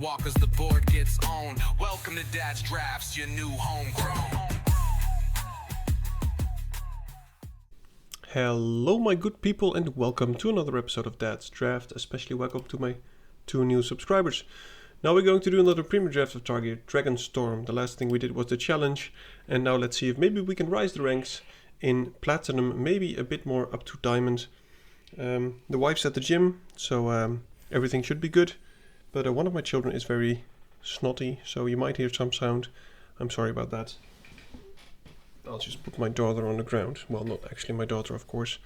walk as the board gets owned. Welcome to Dad's Drafts, your new homegrown. Hello my good people and welcome to another episode of Dad's Draft, especially welcome to my 2 new subscribers. Now we're going to do another premium draft of Tarkir Dragonstorm. The last thing we did was the challenge, and now let's see if maybe we can rise the ranks in Platinum, maybe a bit more up to Diamond. The wife's at the gym, so everything should be good, but one of my children is very snotty, so you might hear some sound. I'm sorry about that. I'll just put my daughter on the ground. Well, not actually my daughter, of course.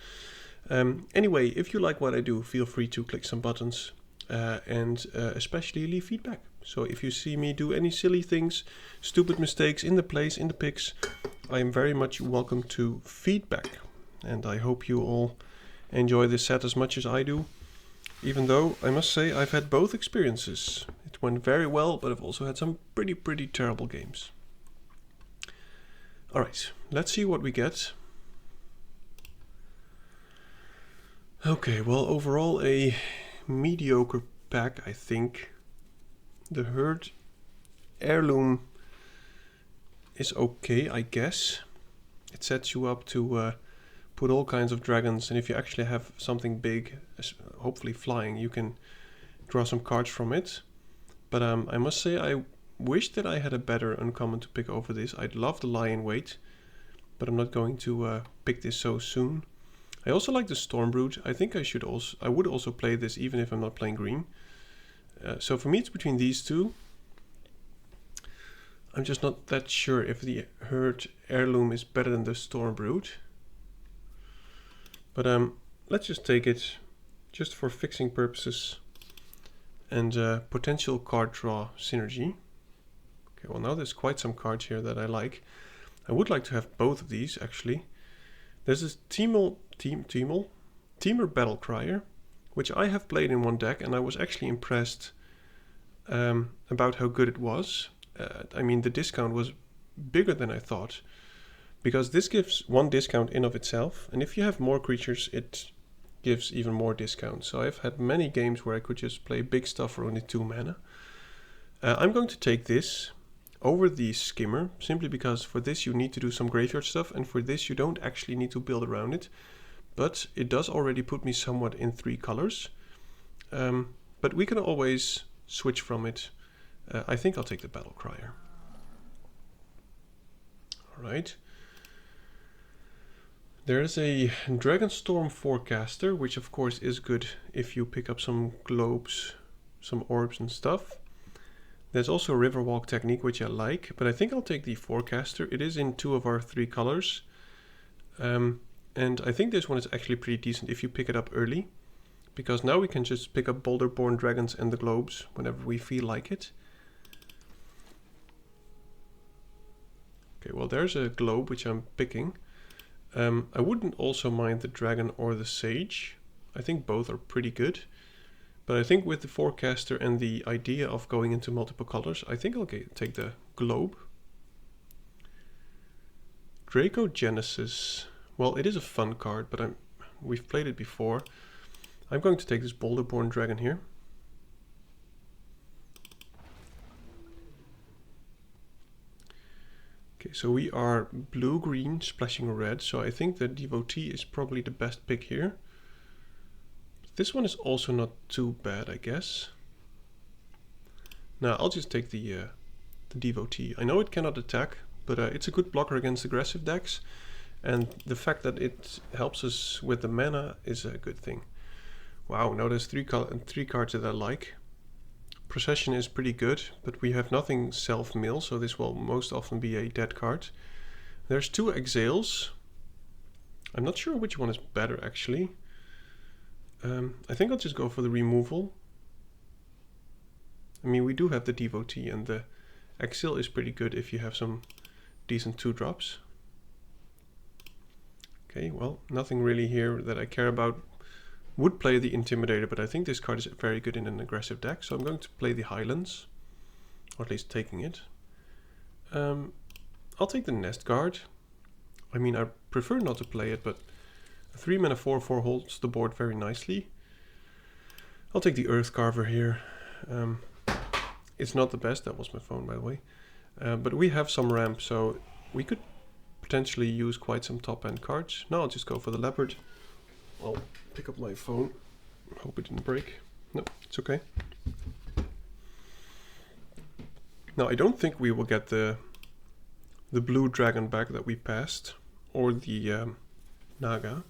Anyway, if you like what I do, feel free to click some buttons and especially leave feedback. So if you see me do any silly things, stupid mistakes in the plays, in the picks, I am very much welcome to feedback. And I hope you all enjoy this set as much as I do. Even though, I must say, I've had both experiences. It went very well, but I've also had some pretty terrible games. Alright, let's see what we get. Okay, well, overall a mediocre pack, I think. The Herd Heirloom is okay, I guess. It sets you up to put all kinds of dragons, and if you actually have something big, hopefully flying, you can draw some cards from it. But I must say I wish that I had a better uncommon to pick over this. I'd love the Lion Weight, but I'm not going to pick this so soon. I also like the Stormbrood. I think I would also play this even if I'm not playing green. So for me it's between these two. I'm just not that sure if the Herd Heirloom is better than the Stormbrood. But let's just take it just for fixing purposes and potential card draw synergy. Okay, well now there's quite some cards here that I like. I would like to have both of these actually. There's this Temur Battlecrier, which I have played in one deck, and I was actually impressed about how good it was. I mean, the discount was bigger than I thought, because this gives 1 discount in of itself, and if you have more creatures, it gives even more discount. So I've had many games where I could just play big stuff for only 2 mana. I'm going to take this over the Skimmer, simply because for this you need to do some graveyard stuff, and for this you don't actually need to build around it. But it does already put me somewhat in 3 colors. But we can always switch from it. I think I'll take the Battlecrier. Alright. There's a Dragonstorm Forecaster, which of course is good if you pick up some globes, some orbs and stuff. There's also a Riverwalk technique, which I like, but I think I'll take the Forecaster. It is in 2 of our 3 colors. And I think this one is actually pretty decent if you pick it up early, because now we can just pick up Boulder-born dragons and the globes whenever we feel like it. Okay, well there's a globe which I'm picking. I wouldn't also mind the dragon or the sage. I think both are pretty good. But I think with the Forecaster and the idea of going into multiple colors, I think I'll take the globe. Draco Genesis. Well, it is a fun card, but we've played it before. I'm going to take this Boulder-born dragon here. Okay, so we are blue-green splashing red, so I think the Devotee is probably the best pick here. This one is also not too bad, I guess. Now I'll just take the Devotee. I know it cannot attack, but it's a good blocker against aggressive decks, and the fact that it helps us with the mana is a good thing. Wow, now there's 3 cards that I like. Procession is pretty good, but we have nothing self-mill, so this will most often be a dead card. There's 2 Exales. I'm not sure which one is better actually. I think I'll just go for the removal. I mean, we do have the Devotee, and the Exile is pretty good if you have some decent 2-drops. Okay, well, nothing really here that I care about. Would play the Intimidator, but I think this card is very good in an aggressive deck, so I'm going to play the Highlands, or at least taking it. I'll take the Nest Guard. I mean, I prefer not to play it, but a 3 mana 4/4 holds the board very nicely. I'll take the Earth Carver here. It's not the best. That was my phone, by the way. But we have some ramp, so we could potentially use quite some top-end cards. No, I'll just go for the leopard. I'll pick up my phone. Hope it didn't break. No, it's okay. Now, I don't think we will get the blue dragon back that we passed, or the Naga.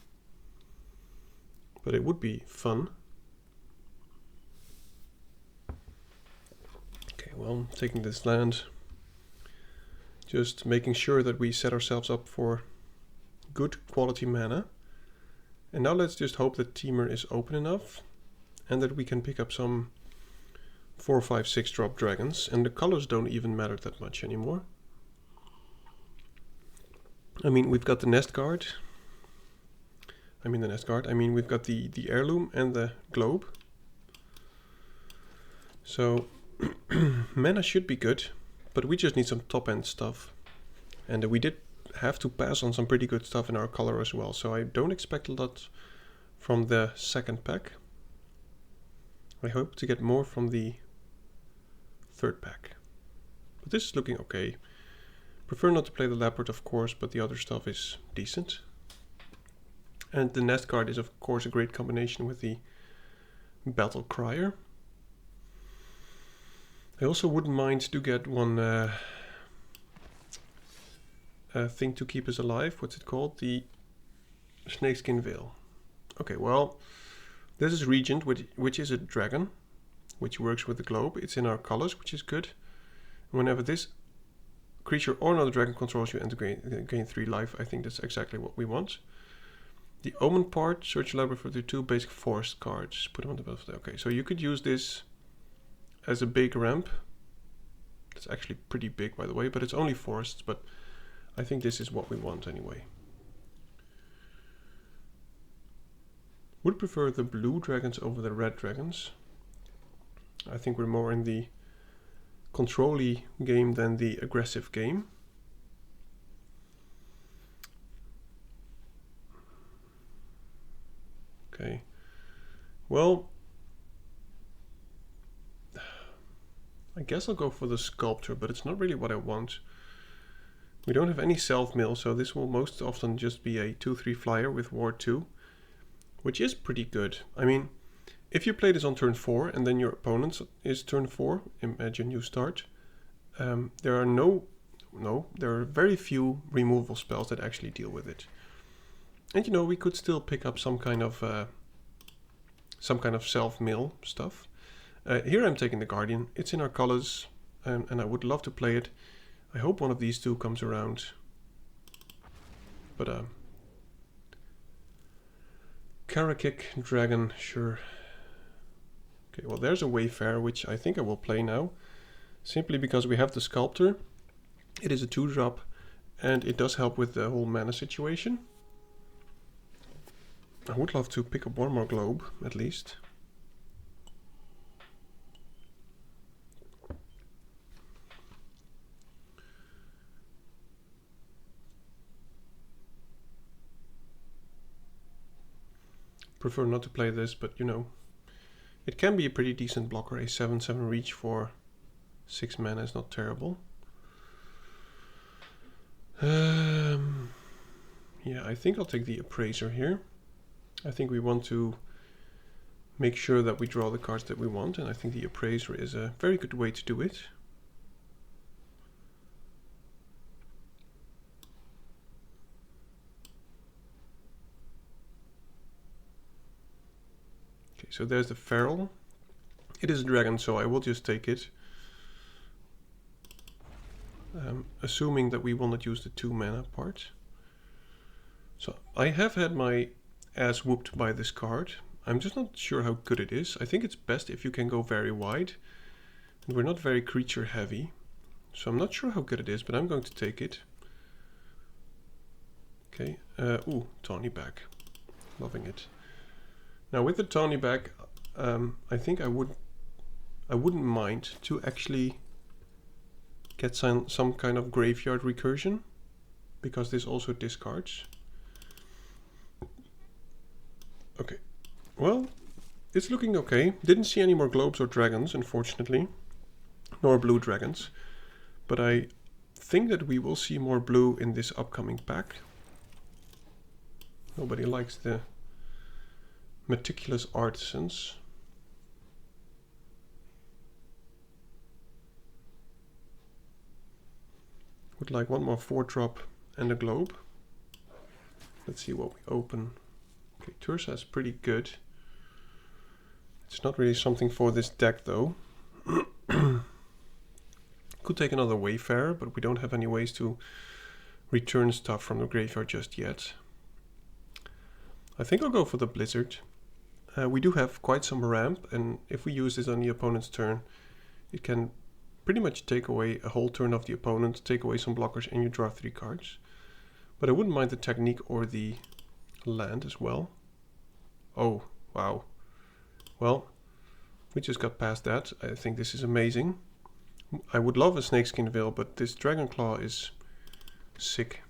But it would be fun. Okay, well, taking this land. Just making sure that we set ourselves up for good quality mana. And now let's just hope that Temur is open enough and that we can pick up some 4, 5, 6 drop dragons. And the colors don't even matter that much anymore. I mean, we've got the nest guard. I mean we've got the heirloom and the globe. So mana should be good, but we just need some top end stuff. And we did have to pass on some pretty good stuff in our color as well, so I don't expect a lot from the second pack. I hope to get more from the third pack. But this is looking okay. Prefer not to play the leopard, of course, but the other stuff is decent. And the nest card is of course a great combination with the Battlecrier. I also wouldn't mind to get one thing to keep us alive. What's it called? The Snakeskin Veil. Okay, well, this is Regent, which is a dragon, which works with the globe. It's in our colors, which is good. Whenever this creature or another dragon controls you and gain 3 life, I think that's exactly what we want. The Omen part, search your library for the 2 basic forest cards. Put them on the battlefield. Okay, so you could use this as a big ramp. It's actually pretty big, by the way, but it's only forests, but I think this is what we want anyway. Would prefer the blue dragons over the red dragons. I think we're more in the control-y game than the aggressive game. Okay, well, I guess I'll go for the sculptor, but it's not really what I want. We don't have any self-mill, so this will most often just be a 2/3 flyer with Ward 2, which is pretty good. I mean, if you play this on turn 4 and then your opponent's is turn 4, imagine you start, there are very few removal spells that actually deal with it. And you know, we could still pick up some kind of self-mill stuff. Here I'm taking the Guardian. It's in our colors, and I would love to play it. I hope one of these two comes around. But Karakik Dragon, sure. Okay, well there's a Wayfarer, which I think I will play now. Simply because we have the Sculptor. It is a 2-drop, and it does help with the whole mana situation. I would love to pick up one more globe, at least. Prefer not to play this, but you know, it can be a pretty decent blocker. A 7/7 reach for 6 mana is not terrible. Yeah, I think I'll take the Appraiser here. I think we want to make sure that we draw the cards that we want, and I think the Appraiser is a very good way to do it. Okay, so there's the Feral. It is a dragon, so I will just take it. Assuming that we will not use the 2 mana part. So I have had my ass whooped by this card. I'm just not sure how good it is. I think it's best if you can go very wide. And we're not very creature heavy. So I'm not sure how good it is, but I'm going to take it. Okay, ooh, Tawny back. Loving it. Now with the Tawny back, I think I wouldn't mind to actually get some kind of graveyard recursion, because this also discards. Okay, well, it's looking okay. Didn't see any more globes or dragons, unfortunately. nor blue dragons. But I think that we will see more blue in this upcoming pack. Nobody likes the meticulous artisans. Would like one more 4-drop and a globe. Let's see what we open. Okay, Tursa is pretty good. It's not really something for this deck though. Could take another Wayfarer, but we don't have any ways to return stuff from the graveyard just yet. I think I'll go for the Blizzard. We do have quite some ramp, and if we use this on the opponent's turn, it can pretty much take away a whole turn of the opponent, take away some blockers, and you draw 3 cards. But I wouldn't mind the technique or the land as well. Oh, wow. Well, we just got past that. I think this is amazing. I would love a Snakeskin Veil, but this Dragon Claw is sick.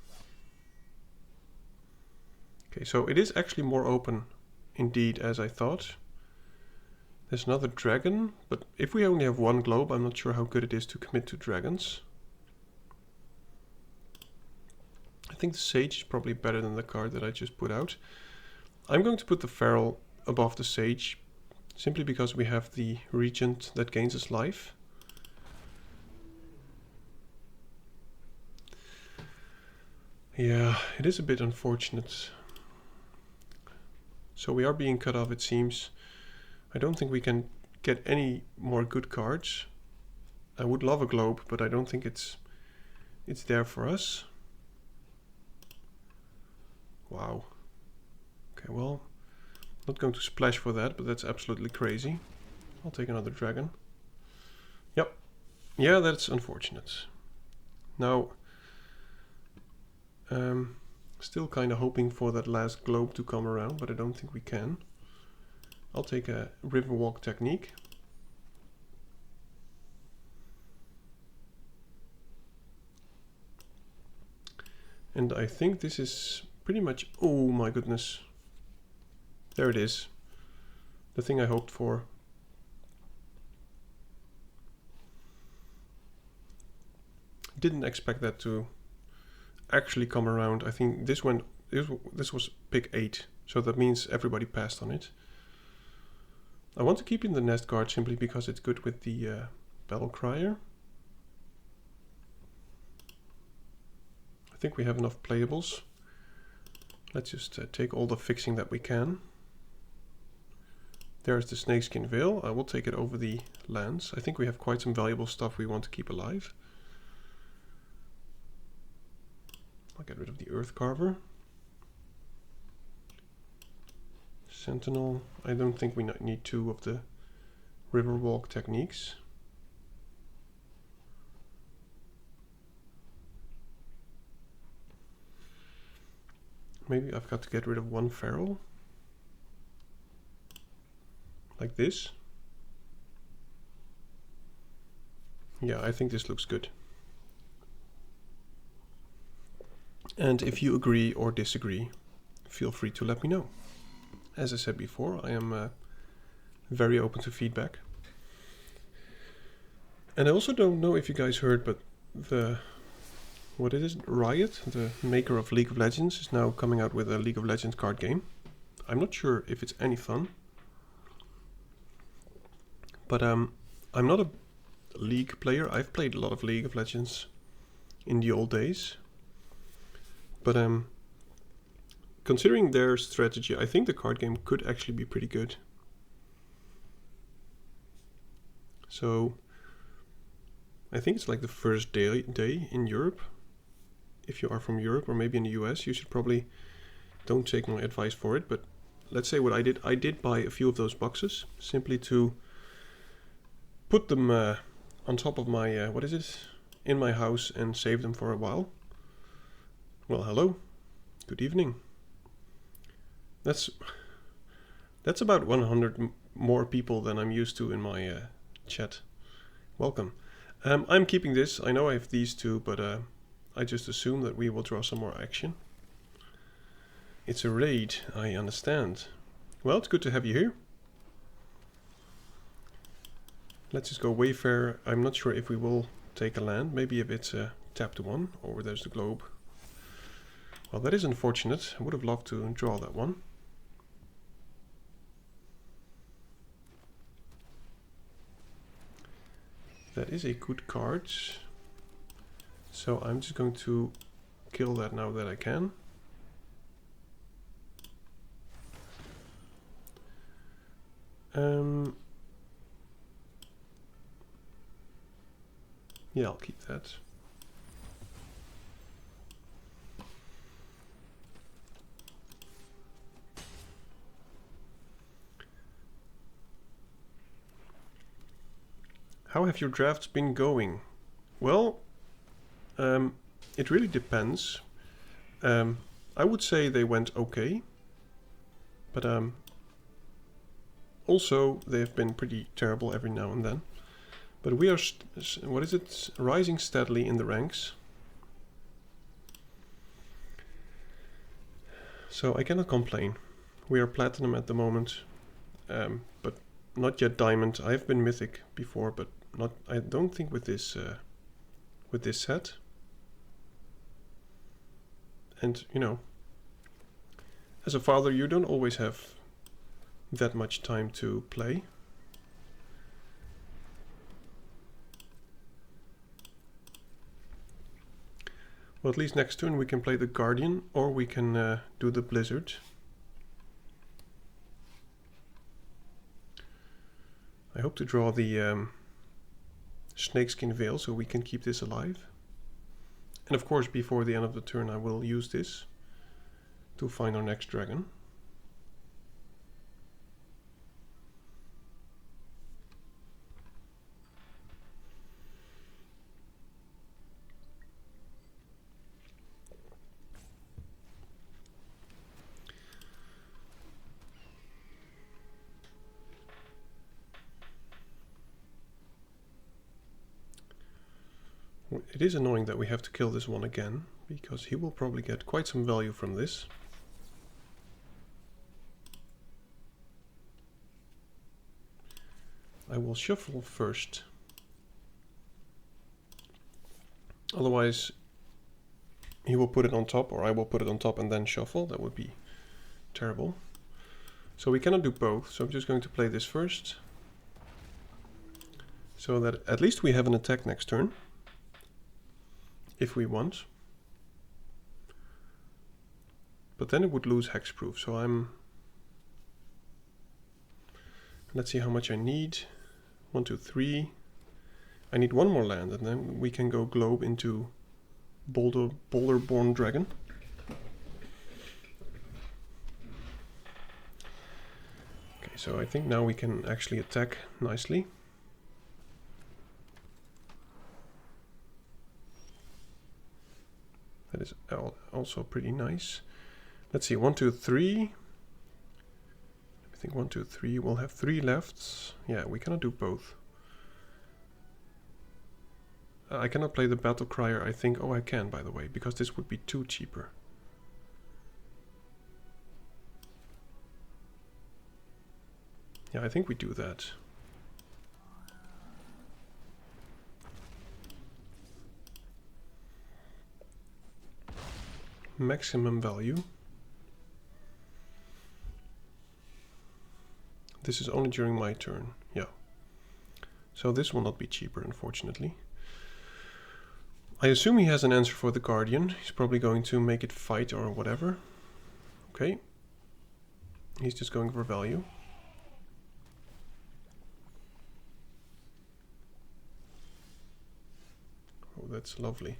Okay, so it is actually more open indeed as I thought. There's another dragon, but if we only have 1 globe, I'm not sure how good it is to commit to dragons. I think the Sage is probably better than the card that I just put out. I'm going to put the Feral above the Sage, simply because we have the Regent that gains us life. Yeah, it is a bit unfortunate. So we are being cut off, it seems. I don't think we can get any more good cards. I would love a globe, but I don't think it's there for us. Wow. Okay, well, not going to splash for that, but that's absolutely crazy. I'll take another dragon. Yep. Yeah, that's unfortunate. Now, still kind of hoping for that last globe to come around, but I don't think we can. I'll take a Riverwalk technique. And I think this is pretty much... Oh my goodness. There it is. The thing I hoped for. Didn't expect that to actually come around. I think this was pick 8, so that means everybody passed on it. I want to keep in the nest card simply because it's good with the Battlecrier. I think we have enough playables. Let's just take all the fixing that we can. There's the Snakeskin Veil. I will take it over the lands. I think we have quite some valuable stuff we want to keep alive. I'll get rid of the Earth Carver. Sentinel. I don't think we need 2 of the Riverwalk techniques. Maybe I've got to get rid of 1 Feral. Like this. Yeah, I think this looks good. And if you agree or disagree, feel free to let me know. As I said before, I am very open to feedback. And I also don't know if you guys heard, but what is it? Riot, the maker of League of Legends, is now coming out with a League of Legends card game. I'm not sure if it's any fun. But I'm not a League player. I've played a lot of League of Legends in the old days. But considering their strategy, I think the card game could actually be pretty good. So I think it's like the first day in Europe. If you are from Europe or maybe in the US, you should probably don't take my advice for it. But let's say what I did. I did buy a few of those boxes simply to put them on top of my, in my house and save them for a while. Well, hello. Good evening. That's about 100 more people than I'm used to in my chat. Welcome. I'm keeping this. I know I have these 2, but I just assume that we will draw some more action. It's a raid, I understand. Well, it's good to have you here. Let's just go Wayfarer. I'm not sure if we will take a land. Maybe if it's a tapped one, or there's the globe. Well, that is unfortunate. I would have loved to draw that one. That is a good card. So I'm just going to kill that now that I can. Yeah, I'll keep that. How have your drafts been going? Well, it really depends. I would say they went okay, but also they've been pretty terrible every now and then. But we are, what is it, rising steadily in the ranks. So I cannot complain. We are platinum at the moment, but not yet diamond. I've been mythic before, but not. I don't think with this set. And you know, as a father, you don't always have that much time to play. Well, at least next turn we can play the Guardian, or we can do the Blizzard. I hope to draw the Snakeskin Veil so we can keep this alive. And of course, before the end of the turn, I will use this to find our next dragon. It is annoying that we have to kill this one again, because he will probably get quite some value from this. I will shuffle first. Otherwise, he will put it on top, or I will put it on top and then shuffle. That would be terrible. So we cannot do both, so I'm just going to play this first. So that at least we have an attack next turn. If we want. But then it would lose hexproof, so I'm... Let's see how much I need. 1, 2, 3. I need one more land, and then we can go globe into Boulder-born Dragon. Okay, so I think now we can actually attack nicely. That is also pretty nice. Let's see, 1, 2, 3. I think 1, 2, 3. We'll have 3 lefts. Yeah, we cannot do both. I cannot play the Battlecrier, I think. Oh, I can, by the way, because this would be too cheaper. Yeah, I think we do that. Maximum value. This is only during my turn, yeah. So this will not be cheaper, unfortunately. I assume he has an answer for the Guardian. He's probably going to make it fight or whatever. Okay. He's just going for value. Oh, that's lovely.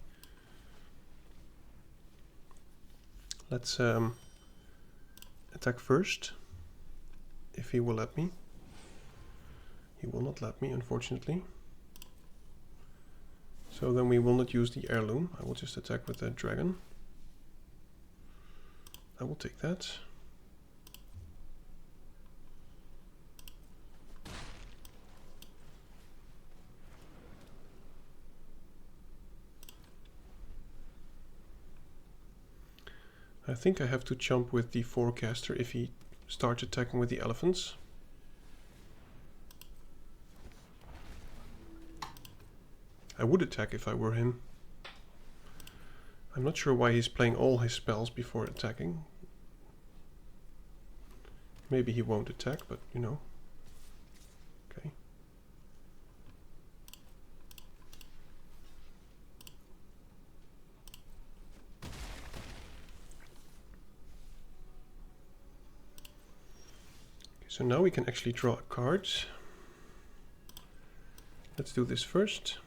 Let's attack first, if he will let me. He will not let me, unfortunately. So then we will not use the heirloom. I will just attack with the dragon. I will take that. I think I have to chump with the forecaster if he starts attacking with the elephants. I would attack if I were him. I'm not sure why he's playing all his spells before attacking. Maybe he won't attack, but you know. Okay. So now we can actually draw cards. Let's do this first.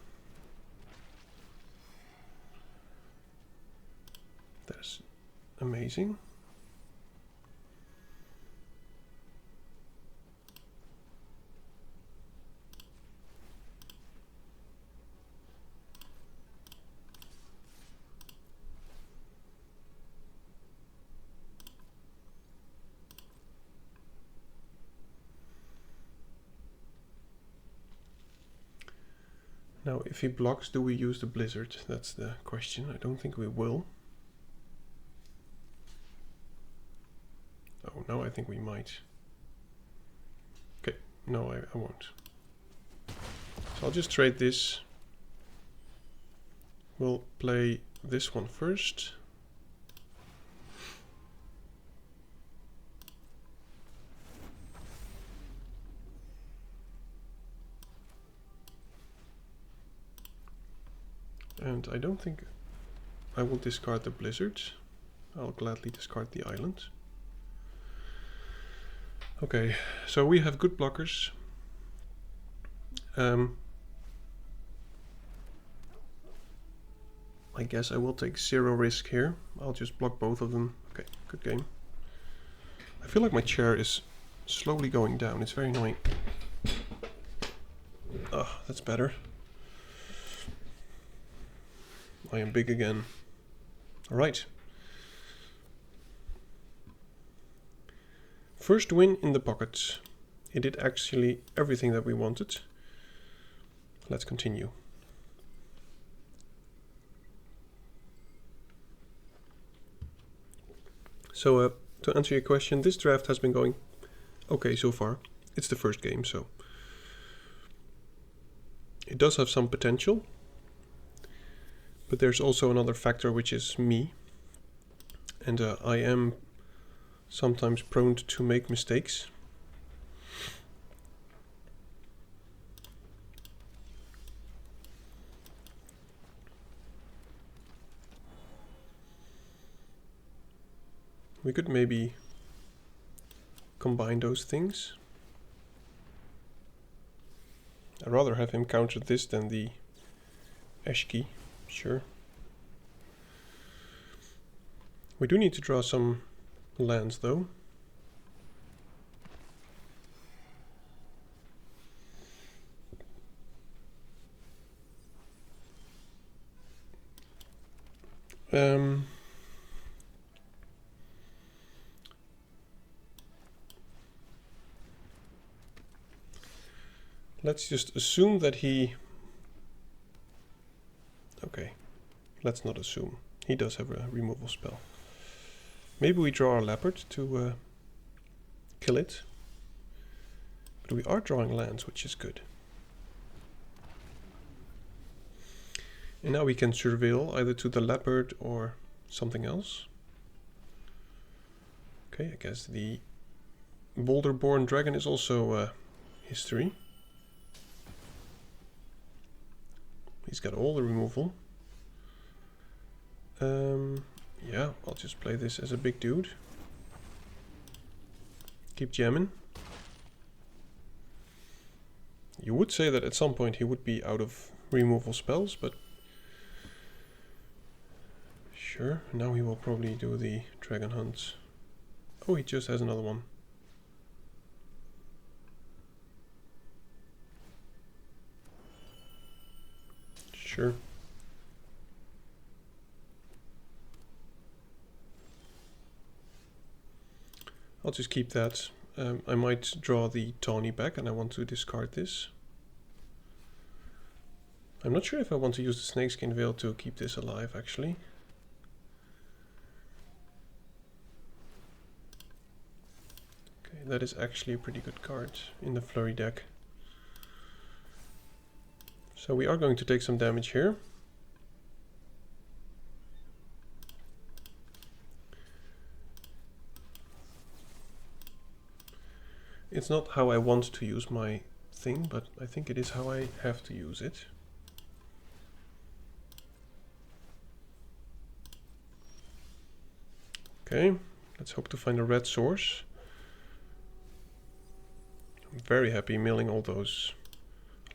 That's amazing. Now, if he blocks, do we use the Blizzard? That's the question. I don't think we will. Oh, no, I think we might. Okay, no, I won't. So I'll just trade this. We'll play this one first. And I don't think I will discard the Blizzard. I'll gladly discard the island. Okay, so we have good blockers. I guess I will take 0 risk here. I'll just block both of them. Okay, good game. I feel like my chair is slowly going down. It's very annoying. Ah, that's better. I am big again. Alright. First win in the pocket. It did actually everything that we wanted. Let's continue. So to answer your question, this draft has been going okay so far. It's the first game, so it does have some potential. But there's also another factor, which is me. And I am sometimes prone to make mistakes. We could maybe combine those things. I'd rather have him counter this than the Eshki. Sure. We do need to draw some lands though. Let's just assume that he... Okay, let's not assume. He does have a removal spell. Maybe we draw our leopard to kill it. But we are drawing lands, which is good. And now we can surveil either to the leopard or something else. Okay, I guess the Boulder-born dragon is also history. He's got all the removal. Yeah, I'll just play this as a big dude. Keep jamming. You would say that at some point he would be out of removal spells, but sure. Now he will probably do the dragon hunts. Oh, he just has another one. Sure. I'll just keep that. I might draw the Tawny back and I want to discard this. I'm not sure if I want to use the Snakeskin Veil to keep this alive actually. Okay, that is actually a pretty good card in the Flurry deck. So we are going to take some damage here. It's not how I want to use my thing, but I think it is how I have to use it. Okay, let's hope to find a red source. I'm very happy milling all those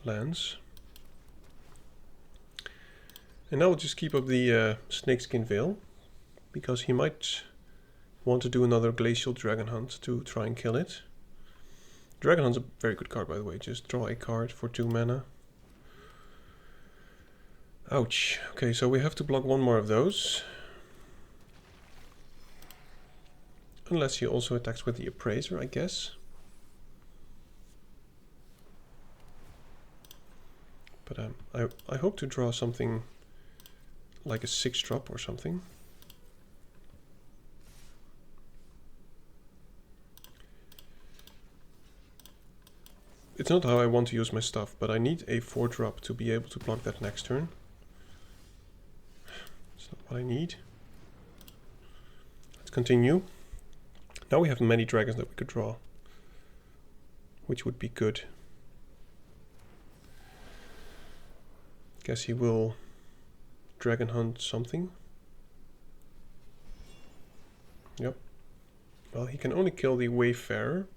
lands. And now we'll just keep up the Snakeskin Veil, because he might want to do another Glacial Dragon Hunt to try and kill it. Dragon Hunt's a very good card, by the way. Just draw a card for 2 mana. Ouch. Okay, so we have to block one more of those. Unless he also attacks with the Appraiser, I guess. But I hope to draw something like a 6-drop or something. It's not how I want to use my stuff, but I need a 4-drop to be able to block that next turn. It's not what I need. Let's continue. Now we have many dragons that we could draw, which would be good. Guess he will dragon hunt something. Yep. Well, he can only kill the Wayfarer.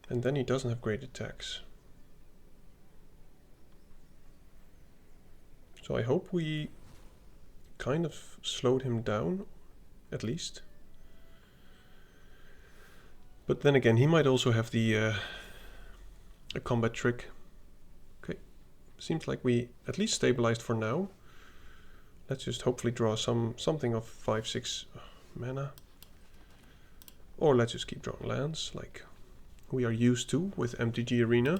And then he doesn't have great attacks. So I hope we kind of slowed him down, at least. But then again, he might also have the a combat trick. Okay, seems like we at least stabilized for now. Let's just hopefully draw something of 5-6 mana. Or let's just keep drawing lands, like we are used to with MTG Arena.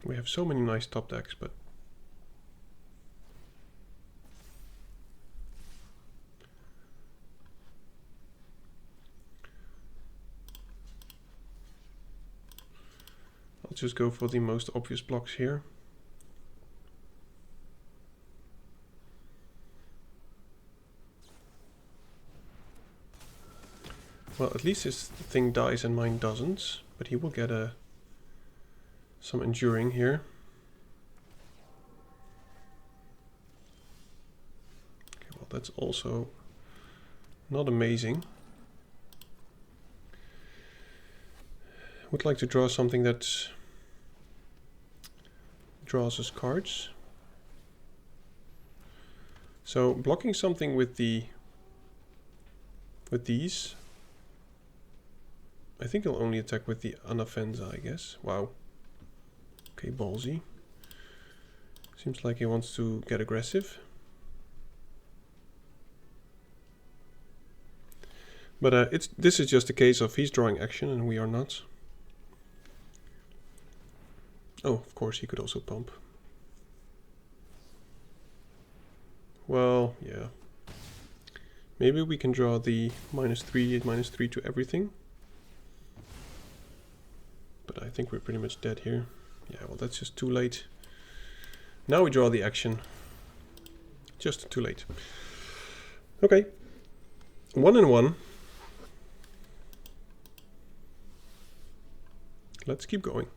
We have so many nice top decks, but I'll just go for the most obvious blocks here. Well, at least his thing dies and mine doesn't, but he will get some enduring here. Okay, well, that's also not amazing. Would like to draw something that draws us cards. So blocking something with these, I think he'll only attack with the Anafenza, I guess. Wow. Okay, ballsy. Seems like he wants to get aggressive. But this is just a case of he's drawing action and we are not. Oh, of course he could also pump. Well, yeah. Maybe we can draw the -3 to everything. But I think we're pretty much dead here. Yeah, well, that's just too late. Now we draw the action. Just too late. Okay. 1 and 1. Let's keep going.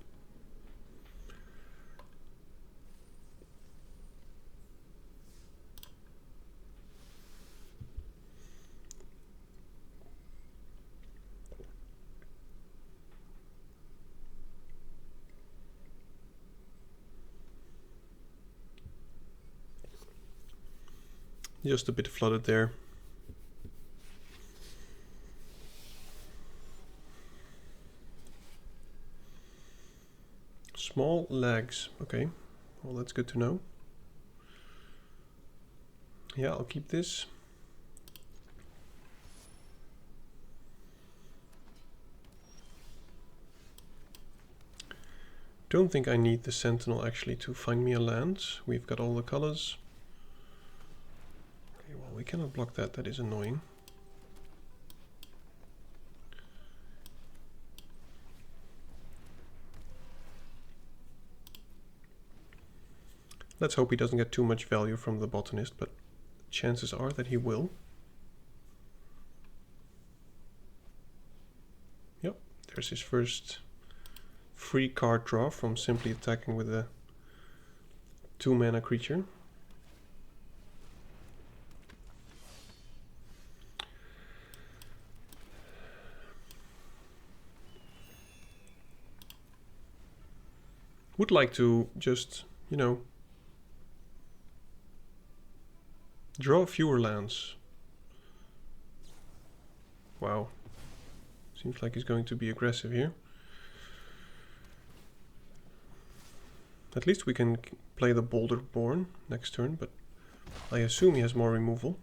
Just a bit flooded there. Small legs. Okay, well, that's good to know. Yeah, I'll keep this. Don't think I need the Sentinel actually to find me a land. We've got all the colors. we cannot block that. That is annoying. Let's hope he doesn't get too much value from the botanist, but chances are that he will. Yep, there's his first free card draw from simply attacking with a 2-mana creature. Would like to just, you know, draw fewer lands. Wow. Seems like he's going to be aggressive here. At least we can play the Boulderborn next turn, but I assume he has more removal.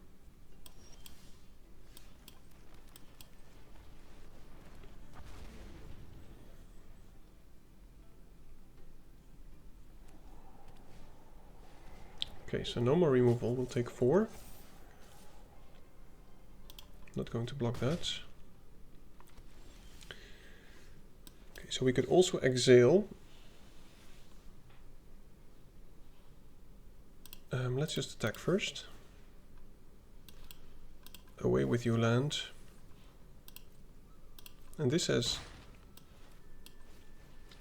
Okay, so no more removal. We'll take 4. Not going to block that. Okay, so we could also exile. Let's just attack first. Away with you, land. And this has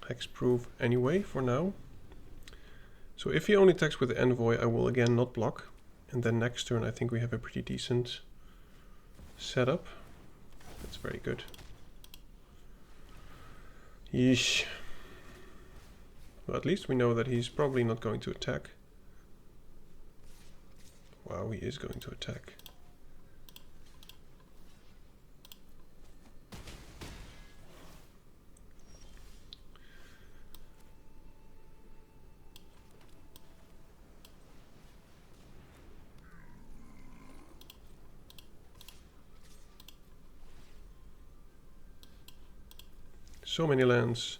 hexproof anyway for now. So if he only attacks with the Envoy, I will again not block. And then next turn I think we have a pretty decent setup. That's very good. Yeesh. Well, at least we know that he's probably not going to attack. Wow, he is going to attack. So many lands.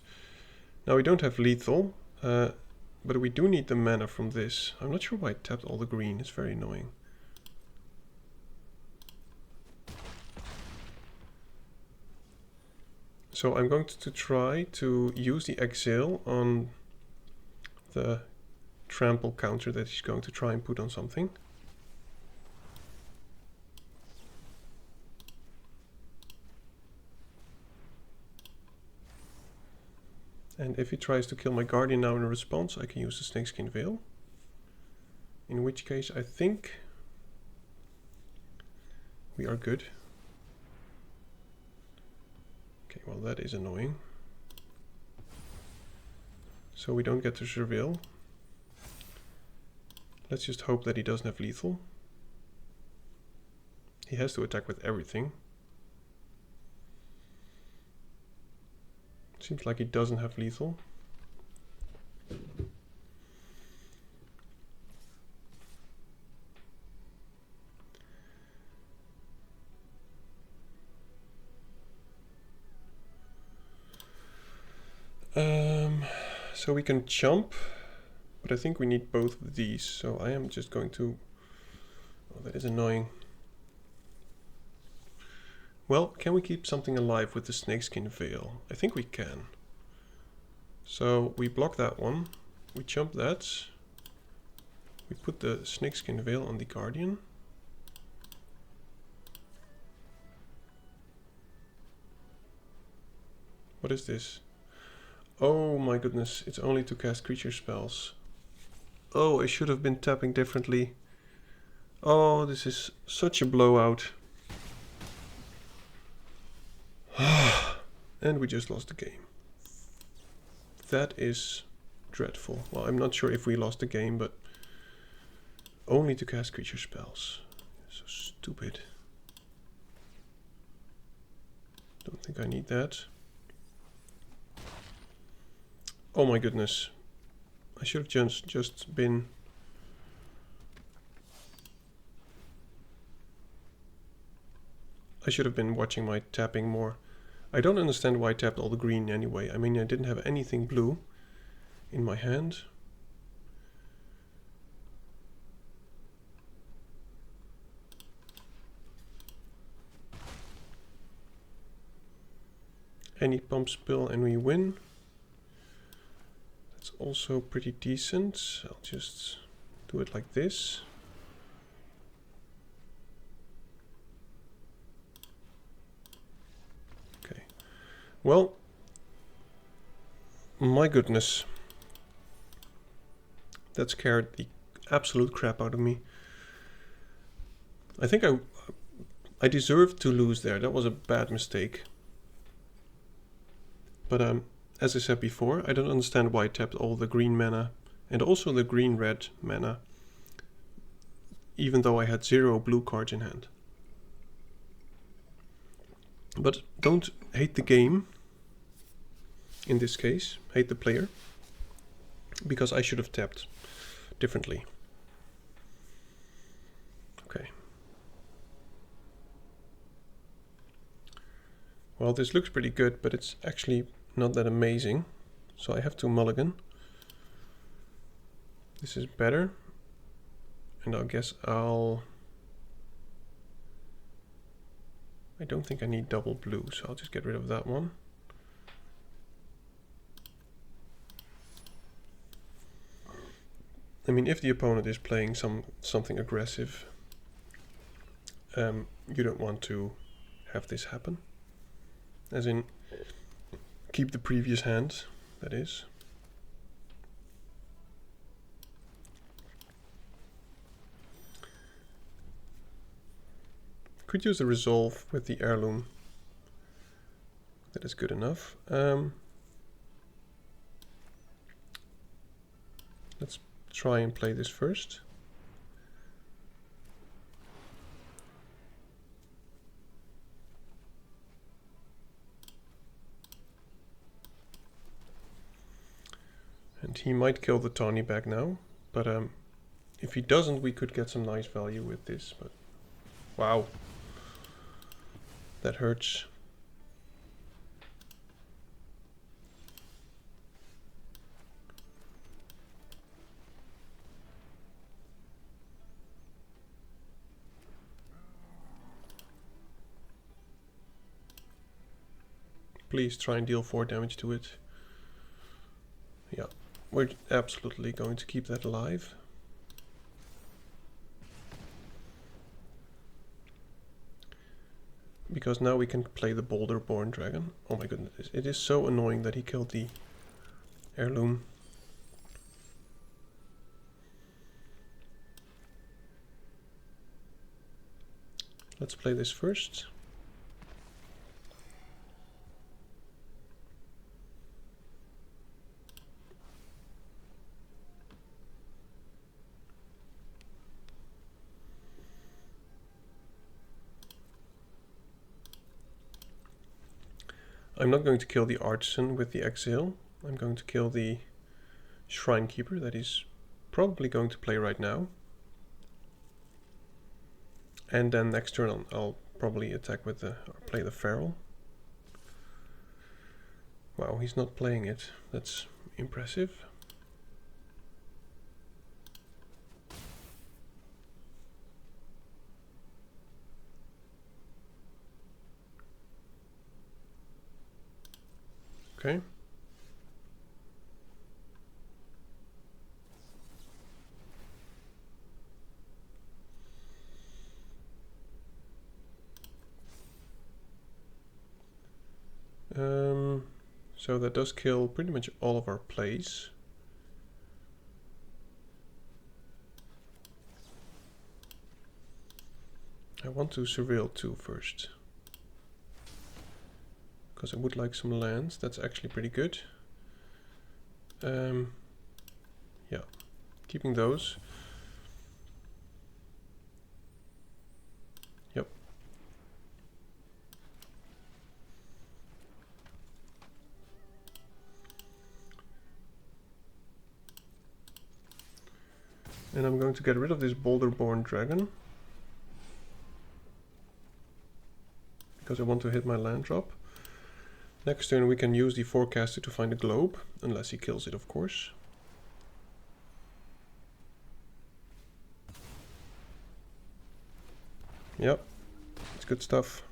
Now we don't have lethal, but we do need the mana from this. I'm not sure why I tapped all the green, it's very annoying. So I'm going to try to use the exile on the trample counter that he's going to try and put on something. And if he tries to kill my Guardian now in response, I can use the Snakeskin Veil. In which case I think we are good. Okay, well that is annoying. So we don't get to surveil. Let's just hope that he doesn't have lethal. He has to attack with everything. Seems like he doesn't have lethal. So we can jump, but I think we need both of these. So I am just going to... Oh, that is annoying. Well, can we keep something alive with the Snakeskin Veil? I think we can. So we block that one, we jump that, we put the Snakeskin Veil on the Guardian. What is this? Oh my goodness, it's only to cast creature spells. Oh, I should have been tapping differently. Oh, this is such a blowout. And we just lost the game. That is dreadful. Well, I'm not sure if we lost the game, but only to cast creature spells. So stupid. Don't think I need that. Oh my goodness. I should have just been... I should have been watching my tapping more. I don't understand why I tapped all the green anyway. I mean, I didn't have anything blue in my hand. any pump spill and we win. That's also pretty decent. I'll just do it like this. Okay. Well, my goodness. That scared the absolute crap out of me. I think I deserved to lose there. That was a bad mistake. But as I said before, I don't understand why I tapped all the green mana and also the green-red mana, even though I had 0 blue cards in hand. But don't hate the game, in this case, hate the player, because I should have tapped differently. Okay. Well, this looks pretty good, but it's actually not that amazing. So I have to mulligan. This is better. And I guess I don't think I need double blue, so I'll just get rid of that one. I mean, if the opponent is playing something aggressive, you don't want to have this happen. As in, keep the previous hand, that is. Could use a resolve with the heirloom. That is good enough. Let's try and play this first. And he might kill the Tawny back now, but if he doesn't, we could get some nice value with this. But wow, that hurts. Please try and deal 4 damage to it. Yeah, we're absolutely going to keep that alive. Because now we can play the Boulder-born dragon. Oh my goodness, it is so annoying that he killed the heirloom. Let's play this first. I'm not going to kill the artisan with the exile. I'm going to kill the shrine keeper that he's probably going to play right now. And then next turn I'll probably attack with or play the feral. Wow, he's not playing it. That's impressive. Okay. So that does kill pretty much all of our plays. I want to surveil 2 first, because I would like some lands. That's actually pretty good. Yeah, keeping those. Yep. And I'm going to get rid of this Boulder-born dragon, because I want to hit my land drop. Next turn we can use the forecaster to find a globe, unless he kills it, of course. Yep, it's good stuff.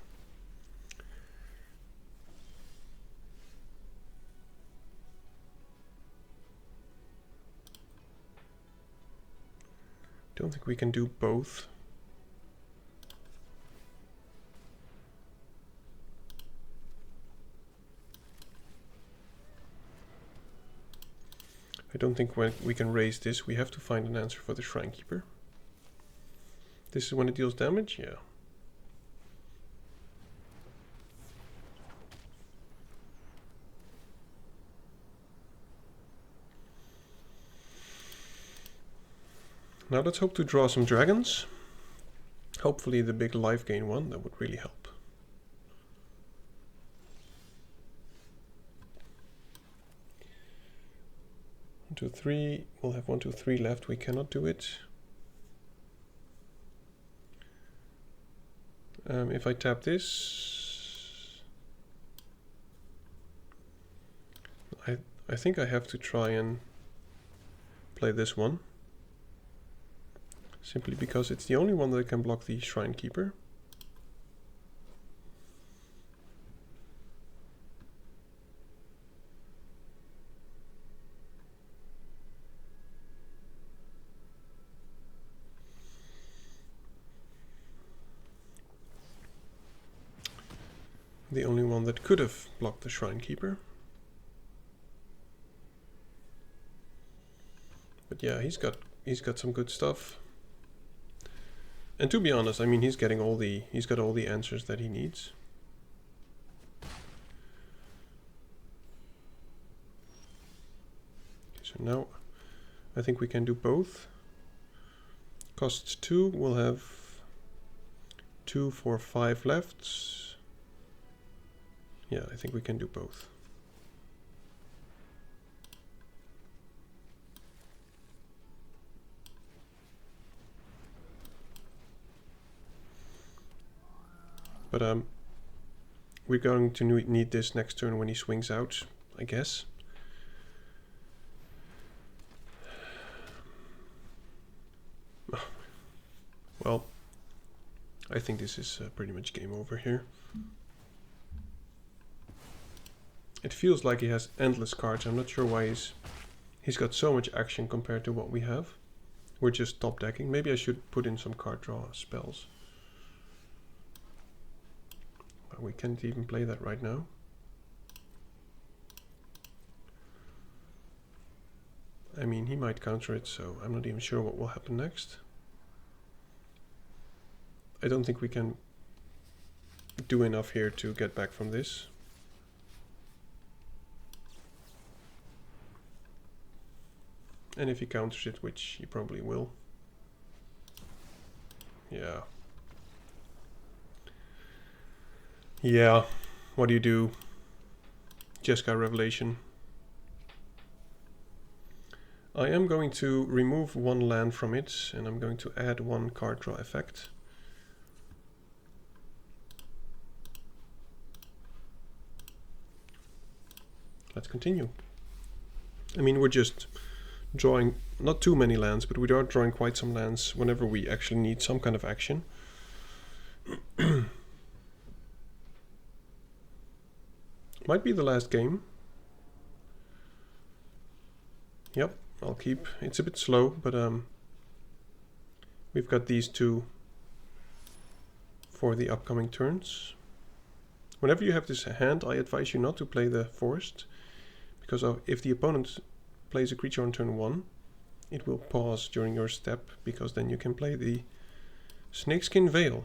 don't think we can do both. I don't think we can raise this. We have to find an answer for the Shrine Keeper. This is when it deals damage? Yeah. Now let's hope to draw some dragons. Hopefully the big life gain one, that would really help. One, two, three. We'll have 1, 2, 3 left. We cannot do it. If I tap this, I think I have to try and play this one. Simply because it's the only one that can block the Shrine Keeper. The only one that could have blocked the Shrine Keeper. But yeah, he's got some good stuff. And to be honest, I mean, he's got all the answers that he needs. Okay, so now I think we can do both. Costs 2, we'll have 2, 4, 5 left. Yeah, I think we can do both. But we're going to need this next turn when he swings out, I guess. Well, I think this is pretty much game over here. It feels like he has endless cards. I'm not sure why he's got so much action compared to what we have. We're just top decking. Maybe I should put in some card draw spells. But we can't even play that right now. I mean, he might counter it, so I'm not even sure what will happen next. I don't think we can do enough here to get back from this. And if he counters it, which he probably will. Yeah. Yeah, what do you do? Jeskai Revelation. I am going to remove 1 land from it, and I'm going to add 1 card draw effect. Let's continue. I mean, we're just drawing not too many lands, but we are drawing quite some lands whenever we actually need some kind of action. Might be the last game. Yep, I'll keep. It's a bit slow, but we've got these 2 for the upcoming turns. Whenever you have this hand, I advise you not to play the forest, because if the opponent plays a creature on turn 1, it will pause during your step, because then you can play the Snakeskin Veil.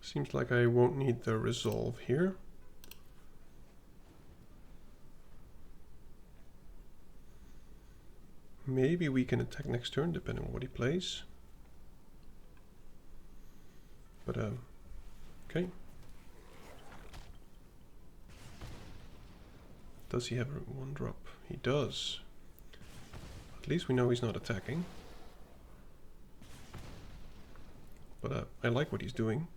Seems like I won't need the resolve here. Maybe we can attack next turn, depending on what he plays. But, okay. Does he have a 1-drop? He does. At least we know he's not attacking. But I like what he's doing.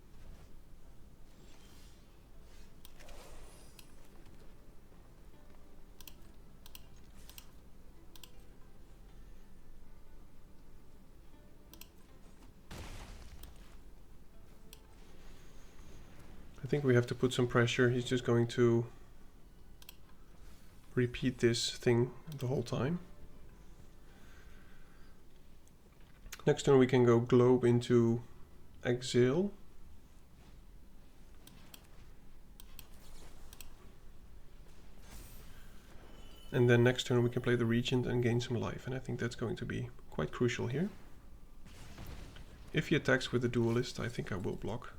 I think we have to put some pressure. He's just going to repeat this thing the whole time. Next turn we can go Globe into Exile. And then next turn we can play the Regent and gain some life, and I think that's going to be quite crucial here. If he attacks with the Duelist, I think I will block.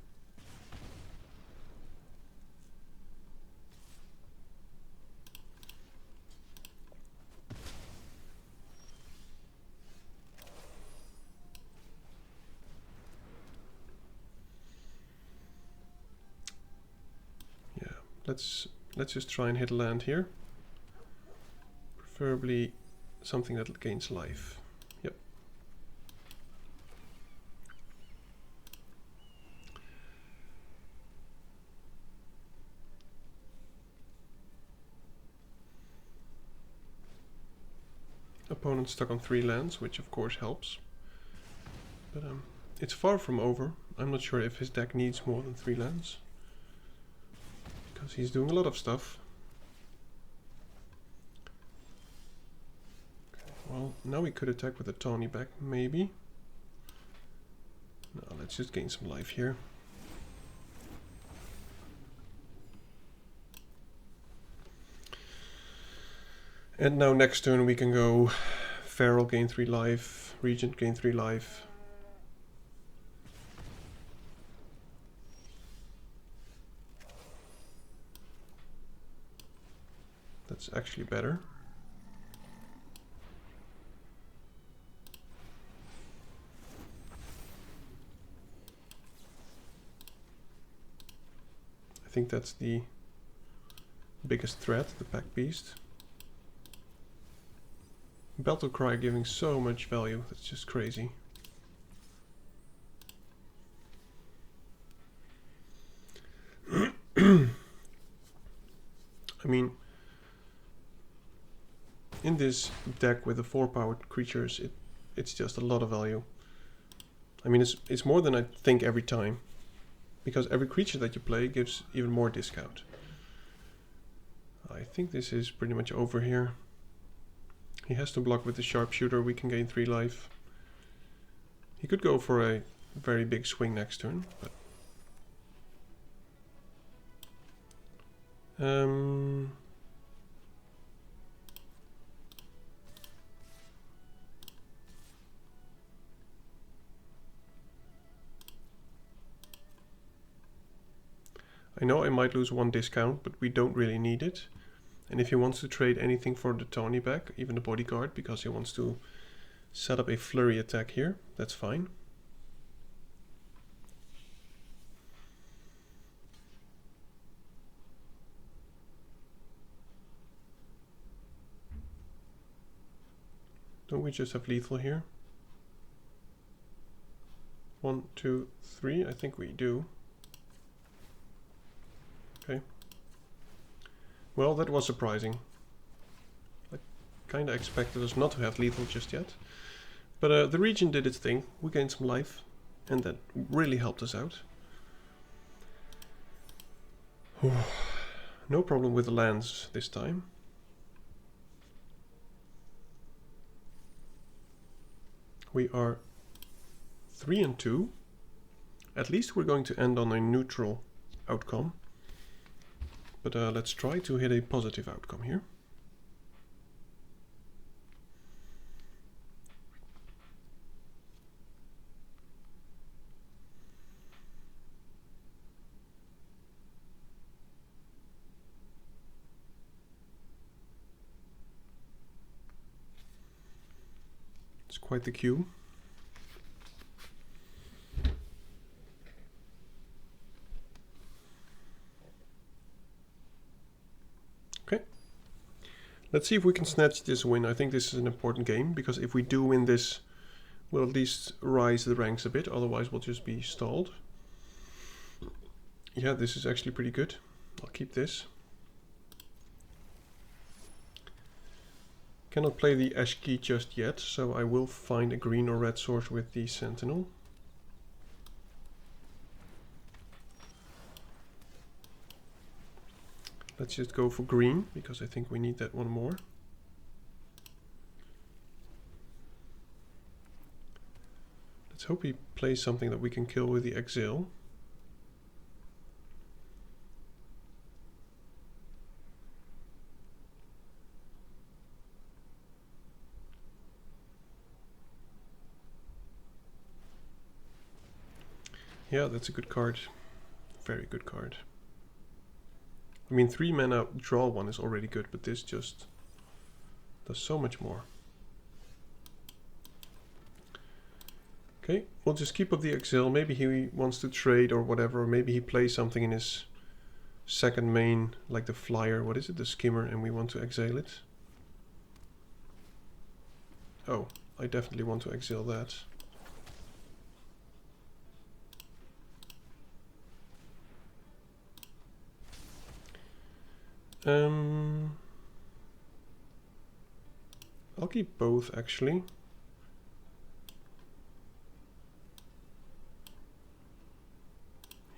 Yeah, let's just try and hit a land here. Preferably something that gains life. Yep. Opponent stuck on 3 lands, which of course helps. But it's far from over. I'm not sure if his deck needs more than 3 lands, because he's doing a lot of stuff. Well, now we could attack with a Tawny back, maybe. No, let's just gain some life here. And now next turn we can go Feral, gain 3 life, Regent, gain 3 life. That's actually better. I think that's the biggest threat, the Pack Beast. Battlecrier giving so much value, that's just crazy. I mean, in this deck with the 4-powered creatures, it's just a lot of value. I mean, it's more than I think every time, because every creature that you play gives even more discount. I think this is pretty much over here. He has to block with the Sharpshooter, we can gain 3 life. He could go for a very big swing next turn, but I know I might lose 1 discount, but we don't really need it. And if he wants to trade anything for the Tawny back, even the Bodyguard, because he wants to set up a flurry attack here, that's fine. Don't we just have lethal here? 1, 2, 3, I think we do. Okay. Well, that was surprising. I kinda expected us not to have lethal just yet. But the Regent did its thing. We gained some life, and that really helped us out. No problem with the lands this time. We are 3 and 2. At least we're going to end on a neutral outcome. But let's try to hit a positive outcome here. It's quite the queue. Okay. Let's see if we can snatch this win. I think this is an important game, because if we do win this, we'll at least rise the ranks a bit, otherwise we'll just be stalled. Yeah, this is actually pretty good. I'll keep this. Cannot play the Ash Key just yet, so I will find a green or red source with the Sentinel. Let's just go for green, because I think we need that one more. Let's hope he plays something that we can kill with the exile. Yeah, that's a good card. Very good card. I mean, 3 mana draw 1 is already good, but this just does so much more. Okay, we'll just keep up the exile. Maybe he wants to trade or whatever, or maybe he plays something in his second main, like the flyer, what is it, the skimmer, and we want to exile it. Oh, I definitely want to exile that. I'll keep both actually.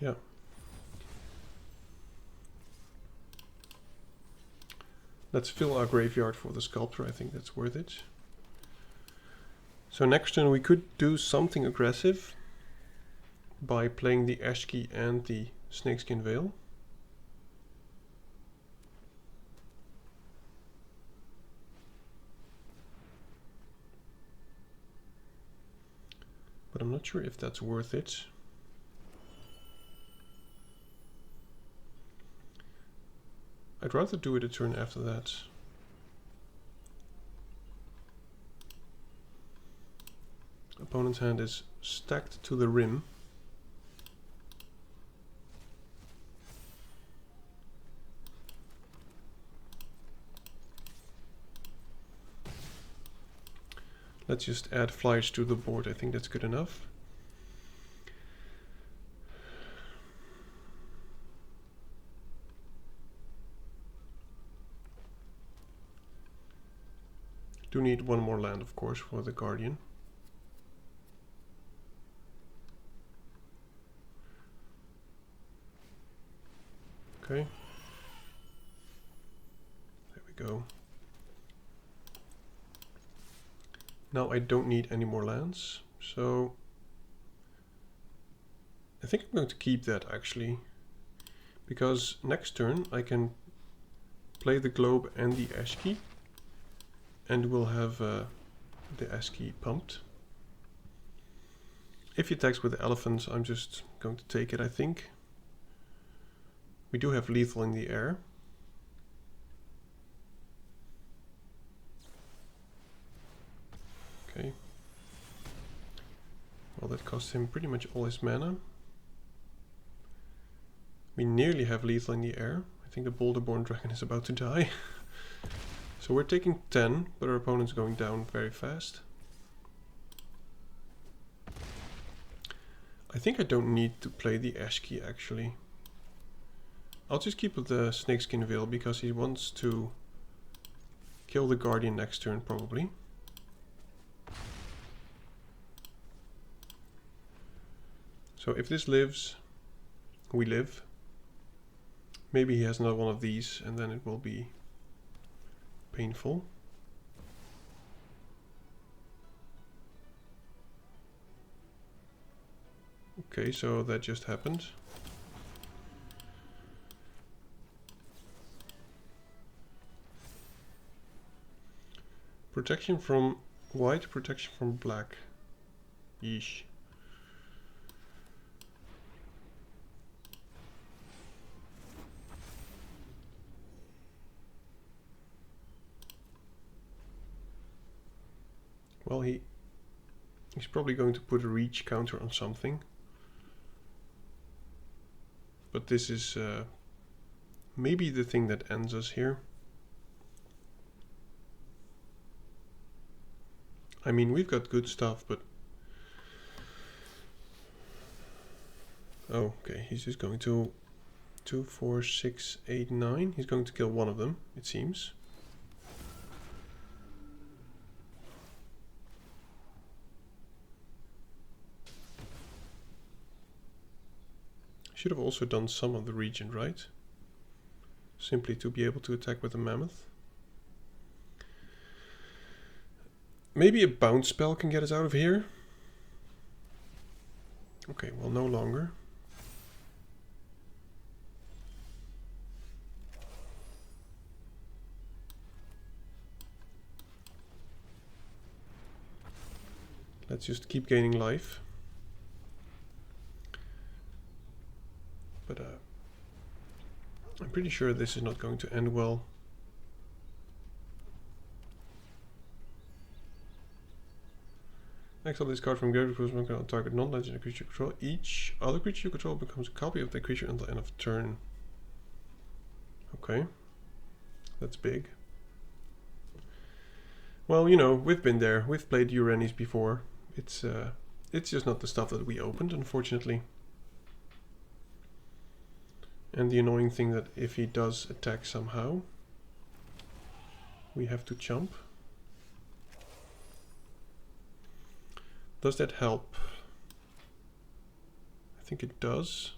Yeah. Let's fill our graveyard for the sculptor. I think that's worth it. So next turn we could do something aggressive by playing the Ash Key and the Snakeskin Veil. But I'm not sure if that's worth it. I'd rather do it a turn after that. Opponent's hand is stacked to the rim. Let's just add flyers to the board. I think that's good enough. Do need one more land, of course, for the Guardian. Okay. There we go. Now I don't need any more lands, so I think I'm going to keep that actually, because next turn I can play the Globe and the Ash Key, and we'll have the Ash Key pumped. If he attacks with the elephants, I'm just going to take it, I think. We do have lethal in the air. Okay. Well, that cost him pretty much all his mana. We nearly have lethal in the air. I think the Boulderborn Dragon is about to die. So we're taking 10, but our opponent's going down very fast. I think I don't need to play the Ash Key actually. I'll just keep the Snakeskin Veil because he wants to kill the Guardian next turn probably. So if this lives, we live. Maybe he has another one of these and then it will be painful. Okay, so that just happened. Protection from white, protection from black. Yeesh. Well, he's probably going to put a reach counter on something. But this is maybe the thing that ends us here. I mean, we've got good stuff, but... Oh, okay, he's just going to 2, 4, 6, 8, 9. He's going to kill one of them, it seems. Should have also done some of the region, right? simply to be able to attack with a mammoth. Maybe a bounce spell can get us out of here. Okay, well, no longer. Let's just keep gaining life. But I'm pretty sure this is not going to end well. Exile this card from graveyard because one can target non-legendary creature you control. Each other creature you control becomes a copy of that creature until the end of turn. Okay, that's big. Well, you know, we've been there. We've played Uranus before. It's just not the stuff that we opened, unfortunately. And the annoying thing that if he does attack somehow, we have to chump. Does that help? I think it does.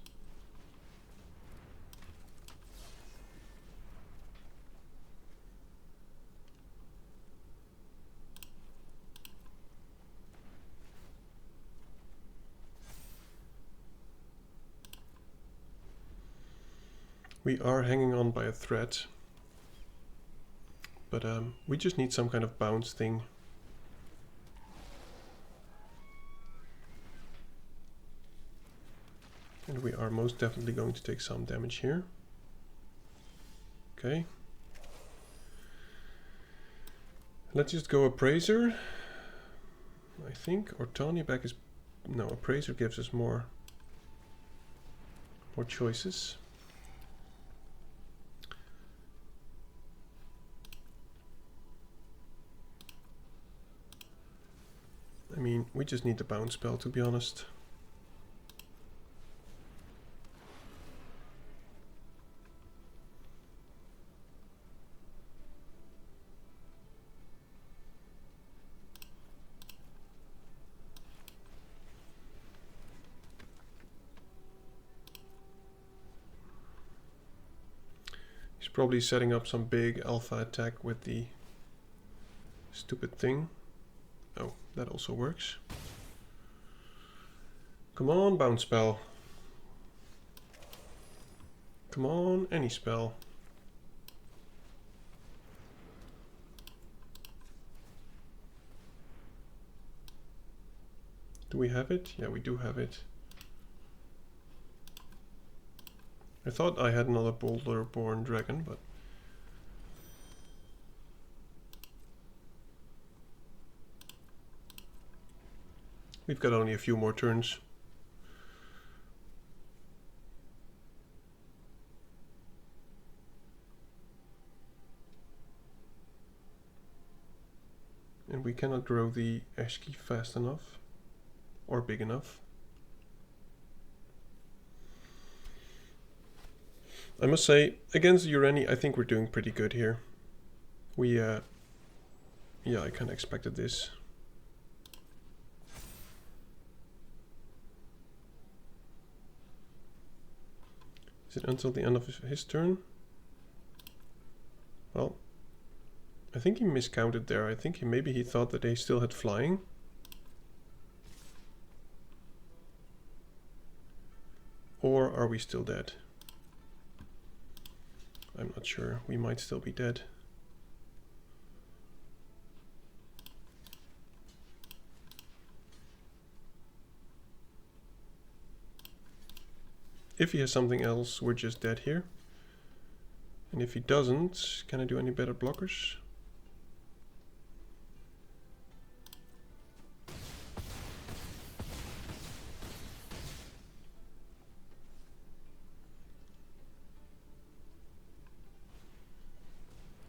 We are hanging on by a thread. But we just need some kind of bounce thing. And we are most definitely going to take some damage here. Okay. Let's just go Appraiser, I think. Or Tawny back is... No, Appraiser gives us more choices. I mean, we just need the bounce spell, to be honest. He's probably setting up some big alpha attack with the stupid thing. Oh, that also works. Come on, bounce spell. Come on, any spell. Do we have it? Yeah, we do have it. I thought I had another Boulder-born dragon, but... we've got only a few more turns. And we cannot grow the Ashki fast enough. Or big enough. I must say, against Urani, I think we're doing pretty good here. We, yeah, I kind of expected this. Is it until the end of his turn? Well, I think he miscounted there. I think maybe he thought that they still had flying. Or are we still dead? I'm not sure. We might still be dead. If he has something else, we're just dead here. And if he doesn't, can I do any better blockers?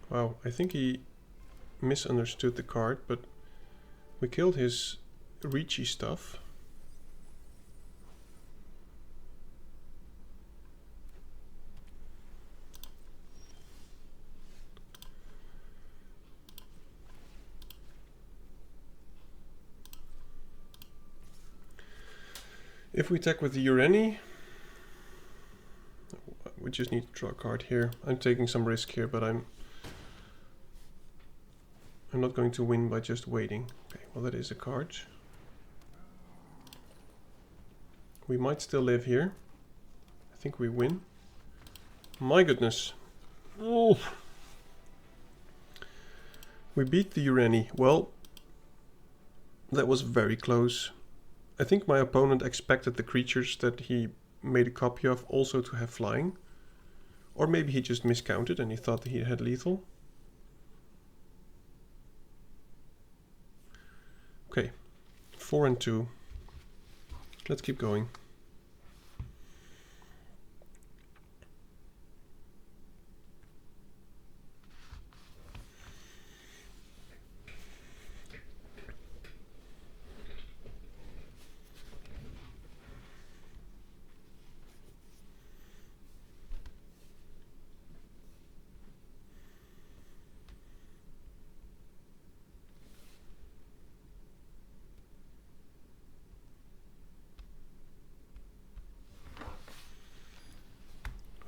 Wow, I think he misunderstood the card, but we killed his reachy stuff. If we attack with the Urani, we just need to draw a card here. I'm taking some risk here, but I'm not going to win by just waiting. Okay, well that is a card. We might still live here. I think we win. My goodness. Oh. We beat the Urani. Well, that was very close. I think my opponent expected the creatures that he made a copy of also to have flying. Or maybe he just miscounted and he thought that he had lethal. Okay, 4 and 2. Let's keep going.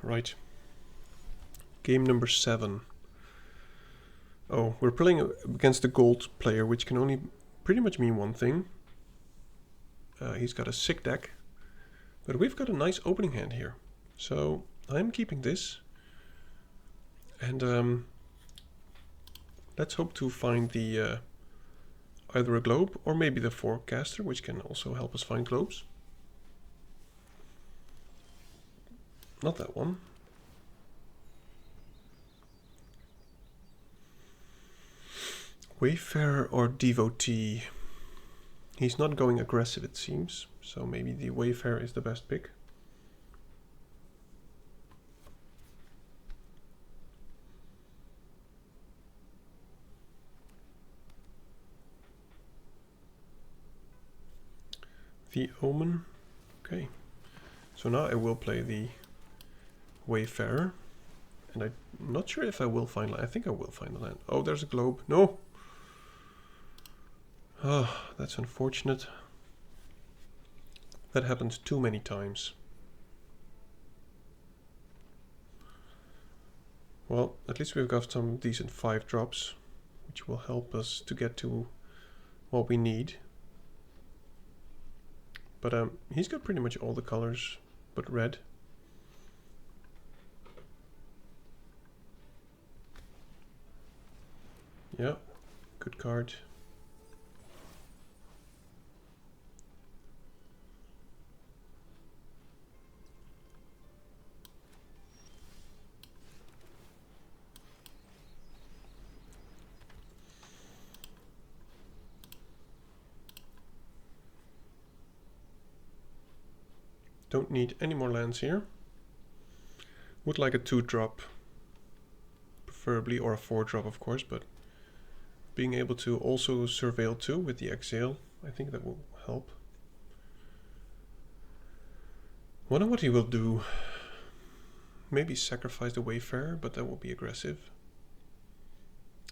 Right. Game number 7. Oh, we're playing against a gold player, which can only pretty much mean one thing. He's got a sick deck, but we've got a nice opening hand here. So I'm keeping this. And let's hope to find the either a globe or maybe the forecaster, which can also help us find globes. Not that one. Wayfarer or Devotee? He's not going aggressive, it seems, so maybe the Wayfarer is the best pick. The Omen. Okay, so now I will play the Wayfarer, and I'm not sure if I will find land. I think I will find the land. Oh, there's a globe. No! Oh, that's unfortunate. That happens too many times. Well, at least we've got some decent 5-drops, which will help us to get to what we need. But he's got pretty much all the colors but red. Yeah, good card. Don't need any more lands here. Would like a 2-drop, preferably, or a 4-drop of course, but being able to also surveil 2 with the Exile, I think that will help. Wonder what he will do. Maybe sacrifice the Wayfarer, but that will be aggressive.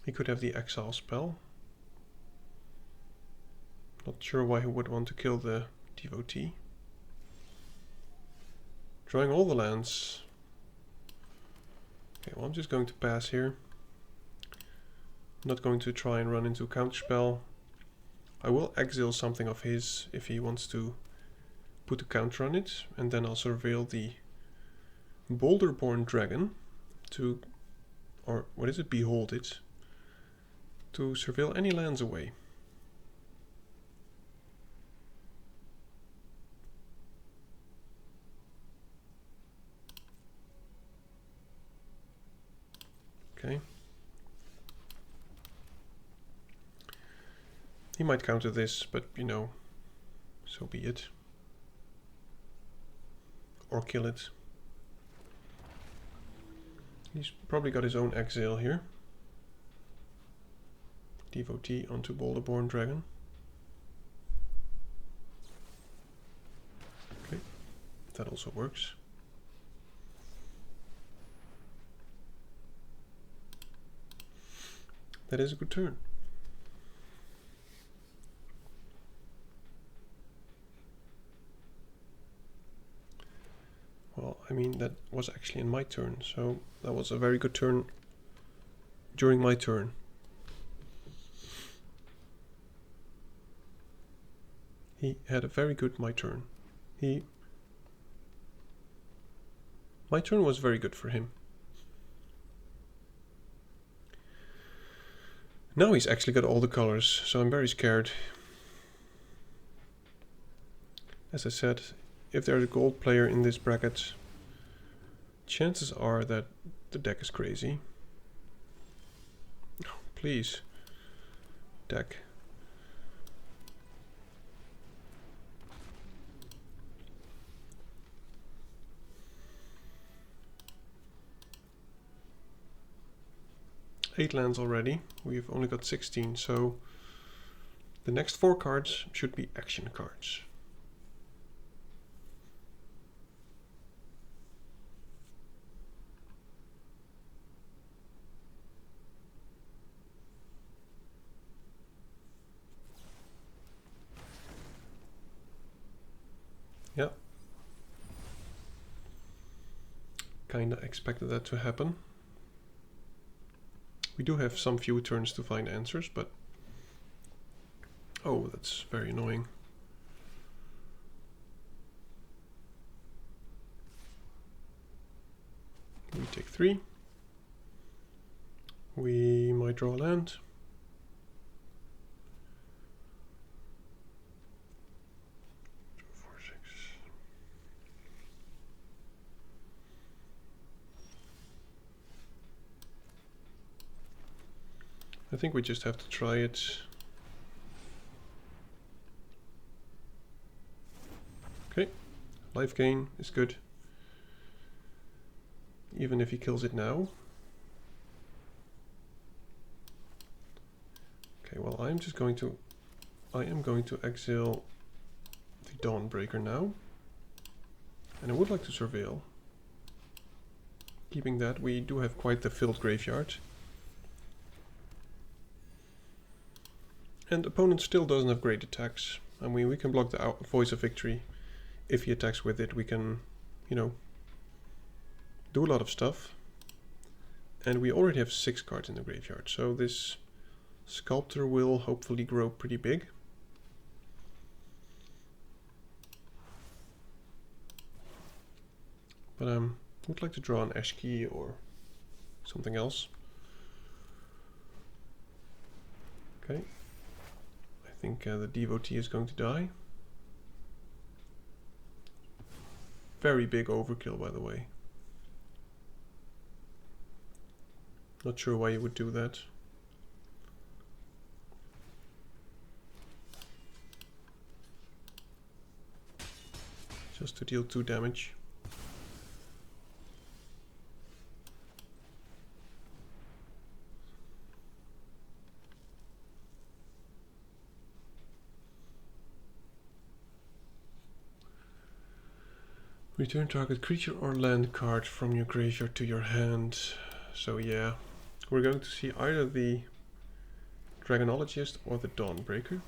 He could have the Exile spell. Not sure why he would want to kill the Devotee. Drawing all the lands. Okay, well I'm just going to pass here. Not going to try and run into counterspell. I will exile something of his if he wants to put a counter on it, and then I'll surveil the Boulderborn Dragon to, or what is it, behold it, to surveil any lands away. Okay. He might counter this, but you know, so be it. Or kill it. He's probably got his own exile here. Devotee onto Boulderborn Dragon. Okay, that also works. That is a good turn. Well, Well, I mean, that was actually in my turn, so that was a very good turn during my turn. He had a very good my turn. My turn was very good for him. Now he's actually got all the colors, so I'm very scared. As I said, if there's a gold player in this bracket, chances are that the deck is crazy. Oh, please, deck. Eight lands already. We've only got 16, so the next 4 cards should be action cards. Yeah. Kinda expected that to happen. We do have some few turns to find answers, but... Oh, that's very annoying. We take 3. We might draw a land. I think we just have to try it. Okay, life gain is good. Even if he kills it now. Okay, well I am going to exile the Dawnbreaker now. And I would like to surveil. Keeping that, we do have quite the filled graveyard. And opponent still doesn't have great attacks. I mean, we can block the Voice of Victory. If he attacks with it, we can, you know, do a lot of stuff. And we already have 6 cards in the graveyard, so this Sculptor will hopefully grow pretty big. But I would like to draw an Ash Key or something else. Okay. I think the Devotee is going to die. Very big overkill, by the way. Not sure why you would do that. Just to deal 2 damage. Return target creature or land card from your graveyard to your hand. So yeah, we're going to see either the Dragonologist or the Dawnbreaker.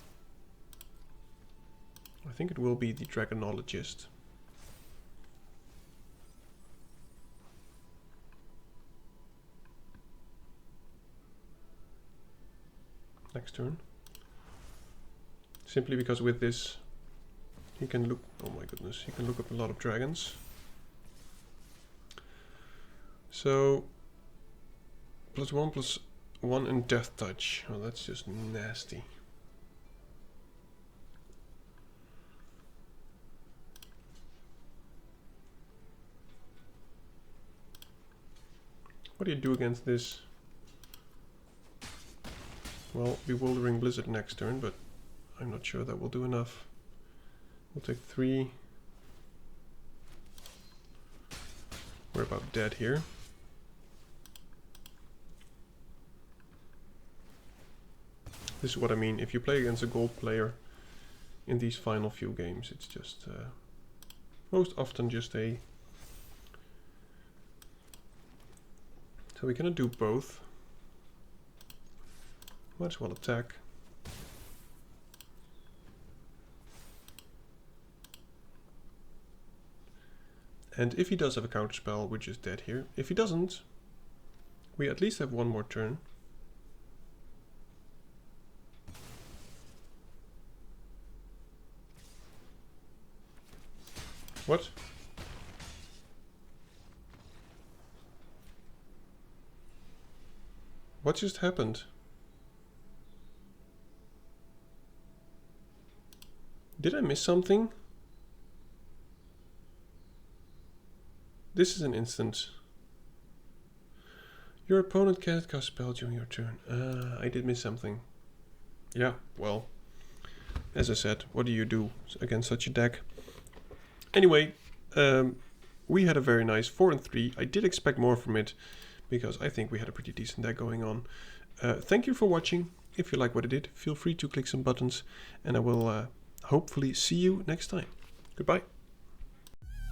I think it will be the Dragonologist. Next turn. Simply because with this he can look, oh my goodness, he can look up a lot of dragons. So, +1/+1 and Death Touch. Oh, that's just nasty. What do you do against this? Well, Bewildering Blizzard next turn, but I'm not sure that will do enough. We'll take 3. We're about dead here. This is what I mean. If you play against a gold player in these final few games, it's just most often just a... So we're gonna do both. Might as well attack. And if he does have a counterspell, we're just dead here. If he doesn't, we at least have one more turn. What? What just happened? Did I miss something? This is an instant. Your opponent can't cast spell during your turn. I did miss something. Yeah, well, as I said, what do you do against such a deck? Anyway, we had a very nice 4 and 3. I did expect more from it, because I think we had a pretty decent deck going on. Thank you for watching. If you like what I did, feel free to click some buttons, and I will hopefully see you next time. Goodbye.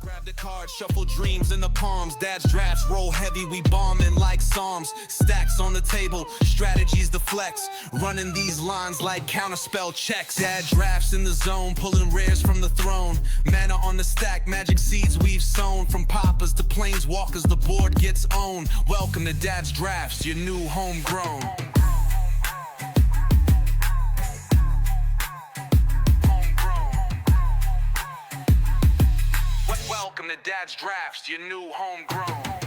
Grab the card, shuffle dreams in the palms. Dad's drafts roll heavy, we bombing like psalms. Stacks on the table, strategies the flex. Running these lines like counterspell checks. Dad drafts in the zone, pulling rares from the throne. Mana on the stack, magic seeds we've sown. From poppers to planeswalkers, the board gets owned. Welcome to Dad's drafts, your new homegrown. Welcome to Dad's drafts, your new homegrown.